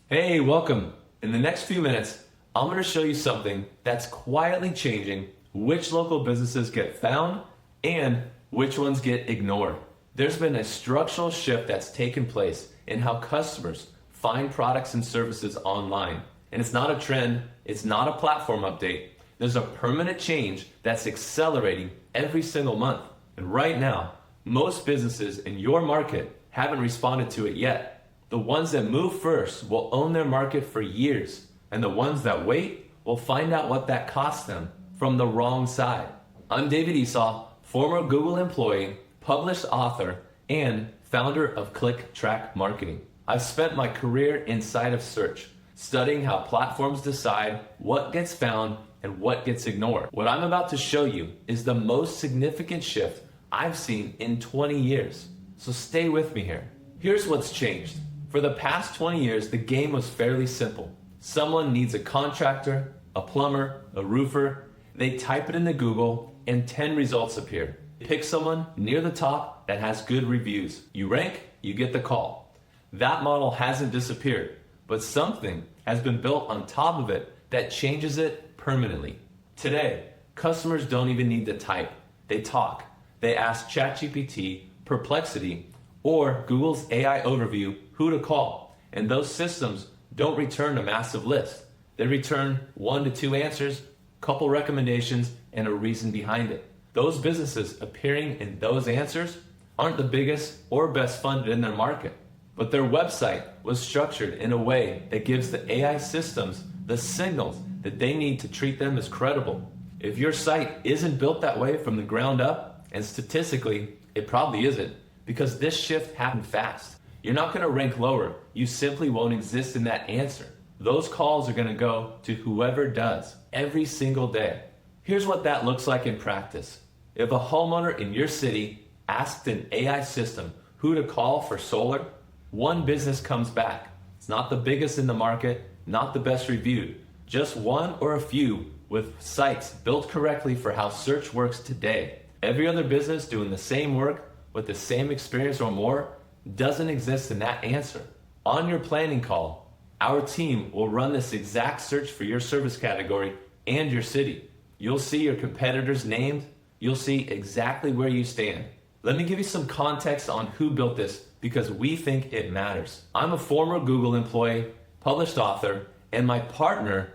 Hey, welcome. In the next few minutes, I'm going to show you something that's quietly changing which local businesses get found and which ones get ignored. There's been a structural shift that's taken place in how customers find products and services online. And it's not a trend, it's not a platform update. There's a permanent change that's accelerating every single month. And right now, most businesses in your market haven't responded to it yet. The ones that move first will own their market for years, and the ones that wait will find out what that costs them from the wrong side. I'm David Esau, former Google employee, published author, and founder of ClickTrack Marketing. I've spent my career inside of search, studying how platforms decide what gets found and what gets ignored. What I'm about to show you is the most significant shift I've seen in 20 years. So stay with me here. Here's what's changed. For the past 20 years, the game was fairly simple. Someone needs a contractor, a plumber, a roofer. They type it into Google and 10 results appear. Pick someone near the top that has good reviews. You rank, you get the call. That model hasn't disappeared, but something has been built on top of it that changes it permanently. Today, customers don't even need to type. They talk. They ask ChatGPT, Perplexity, or Google's AI overview who to call. And those systems don't return a massive list. They return 1 to 2 answers, couple recommendations, and a reason behind it. Those businesses appearing in those answers aren't the biggest or best funded in their market, but their website was structured in a way that gives the AI systems the signals that they need to treat them as credible. If your site isn't built that way from the ground up, and statistically, it probably isn't, because this shift happened fast. You're not going to rank lower. You simply won't exist in that answer. Those calls are going to go to whoever does every single day. Here's what that looks like in practice. If a homeowner in your city asked an AI system who to call for solar, one business comes back. It's not the biggest in the market, not the best reviewed, just one or a few with sites built correctly for how search works today. Every other business doing the same work with the same experience or more doesn't exist in that answer. On your planning call, our team will run this exact search for your service category and your city. You'll see your competitors named. You'll see exactly where you stand. Let me give you some context on who built this because we think it matters. I'm a former Google employee, published author, and my partner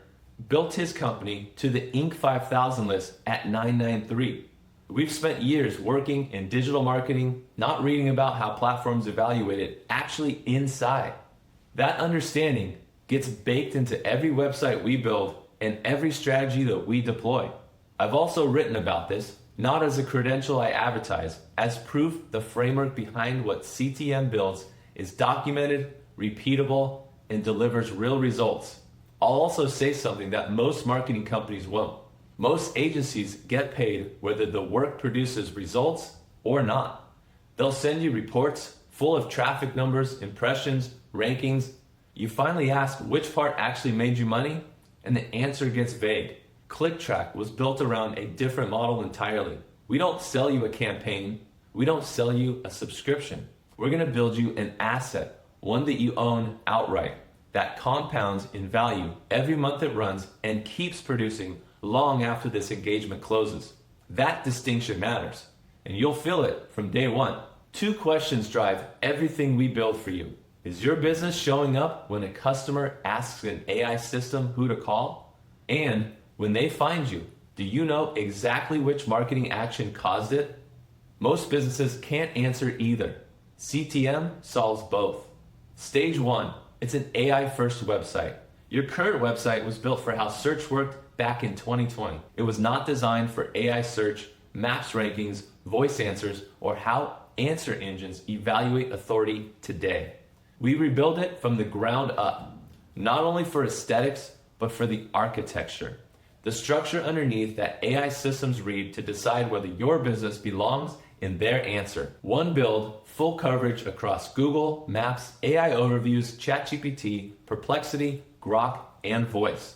built his company to the Inc. 5000 list at 993. We've spent years working in digital marketing, not reading about how platforms evaluate it, actually inside. That understanding gets baked into every website we build and every strategy that we deploy. I've also written about this, not as a credential I advertise, as proof the framework behind what CTM builds is documented, repeatable, and delivers real results. I'll also say something that most marketing companies won't. Most agencies get paid whether the work produces results or not. They'll send you reports full of traffic numbers, impressions, rankings. You finally ask which part actually made you money, and the answer gets vague. ClickTrack was built around a different model entirely. We don't sell you a campaign. We don't sell you a subscription. We're going to build you an asset, one that you own outright, that compounds in value every month it runs and keeps producing long after this engagement closes. That distinction matters, and you'll feel it from day one. 2 questions drive everything we build for you. Is your business showing up when a customer asks an AI system who to call? And when they find you, do you know exactly which marketing action caused it? Most businesses can't answer either. CTM solves both. Stage 1, it's an AI-first website. Your current website was built for how search worked back in 2020. It was not designed for AI search, maps rankings, voice answers, or how answer engines evaluate authority today. We rebuild it from the ground up, not only for aesthetics, but for the architecture. The structure underneath that AI systems read to decide whether your business belongs in their answer. One build, full coverage across Google, Maps, AI overviews, ChatGPT, Perplexity, Grok, and Voice.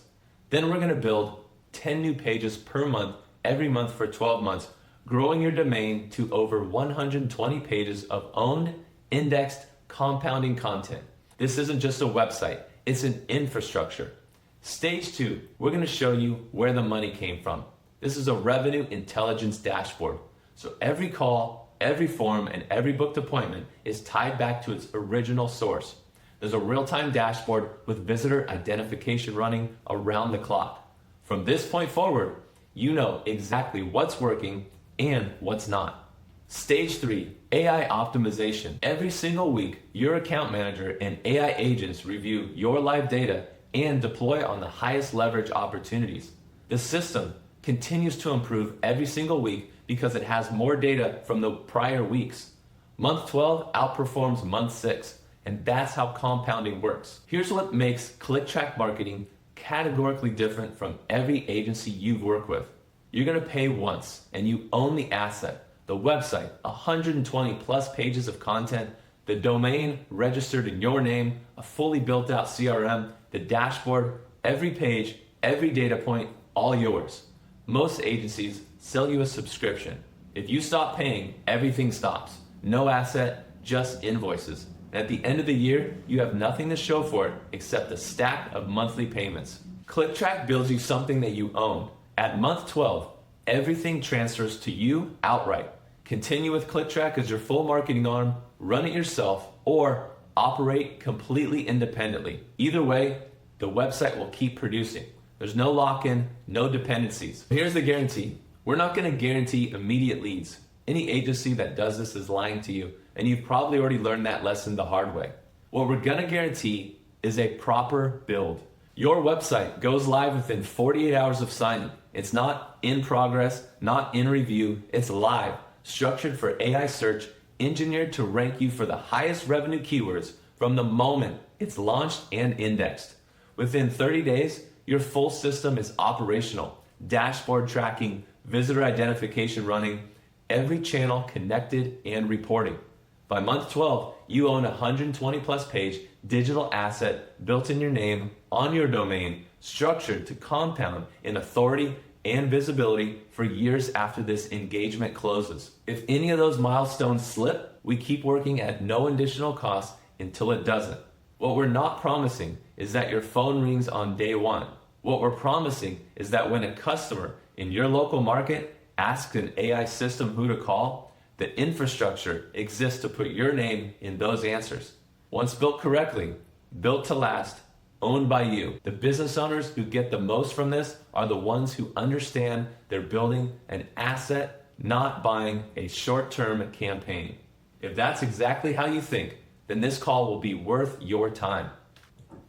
Then we're going to build 10 new pages per month, every month for 12 months, growing your domain to over 120 pages of owned, indexed, compounding content. This isn't just a website. It's an infrastructure. Stage 2, we're going to show you where the money came from. This is a revenue intelligence dashboard. So every call, every form, and every booked appointment is tied back to its original source. There's a real-time dashboard with visitor identification running around the clock. From this point forward, you know exactly what's working and what's not. Stage 3, AI optimization. Every single week, your account manager and AI agents review your live data and deploy on the highest leverage opportunities. The system continues to improve every single week because it has more data from the prior weeks. Month 12 outperforms month 6, and that's how compounding works. Here's what makes ClickTrack marketing categorically different from every agency you've worked with. You're gonna pay once, and you own the asset, the website, 120 plus pages of content, the domain registered in your name, a fully built out CRM, the dashboard, every page, every data point, all yours. Most agencies sell you a subscription. If you stop paying, everything stops. No asset, just invoices. And at the end of the year, you have nothing to show for it except a stack of monthly payments. ClickTrack builds you something that you own. At month 12, everything transfers to you outright. Continue with ClickTrack as your full marketing arm, run it yourself, or operate completely independently. Either way, the website will keep producing. There's no lock-in, no dependencies. Here's the guarantee. We're not going to guarantee immediate leads. Any agency that does this is lying to you, and you've probably already learned that lesson the hard way. What we're going to guarantee is a proper build. Your website goes live within 48 hours of signing. It's not in progress, not in review, it's live, structured for AI search, engineered to rank you for the highest revenue keywords from the moment it's launched and indexed. Within 30 days, your full system is operational. Dashboard tracking, visitor identification running, every channel connected and reporting. By month 12, you own a 120 plus page digital asset built in your name, on your domain, structured to compound in authority and visibility for years after this engagement closes. If any of those milestones slip, we keep working at no additional cost until it doesn't. What we're not promising is that your phone rings on day one. What we're promising is that when a customer in your local market asks an AI system who to call, the infrastructure exists to put your name in those answers. Once built correctly, built to last, owned by you. The business owners who get the most from this are the ones who understand they're building an asset, not buying a short-term campaign. If that's exactly how you think, then this call will be worth your time.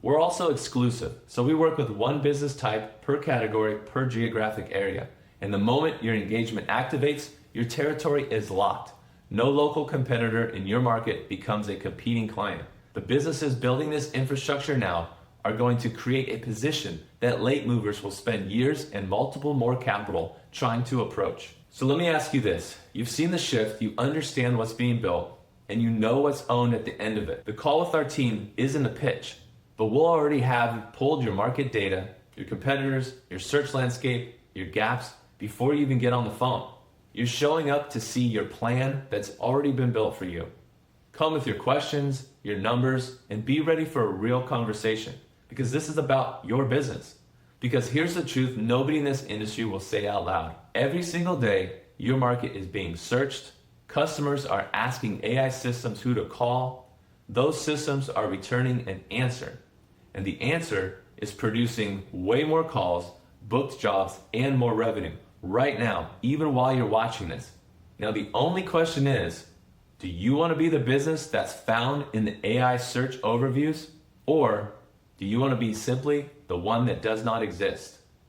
We're also exclusive, so we work with one business type per category per geographic area. And the moment your engagement activates, your territory is locked. No local competitor in your market becomes a competing client. The businesses building this infrastructure now are going to create a position that late movers will spend years and multiple more capital trying to approach. So let me ask you this. You've seen the shift, you understand what's being built, and you know what's owned at the end of it. The call with our team isn't a pitch, but we'll already have pulled your market data, your competitors, your search landscape, your gaps before you even get on the phone. You're showing up to see your plan that's already been built for you. Come with your questions, your numbers, and be ready for a real conversation, because this is about your business. Because here's the truth nobody in this industry will say out loud. Every single day, your market is being searched. Customers are asking AI systems who to call. Those systems are returning an answer. And the answer is producing way more calls, booked jobs, and more revenue right now, even while you're watching this. Now, the only question is, do you want to be the business that's found in the AI search overviews? Or do you want to be simply the one that does not exist?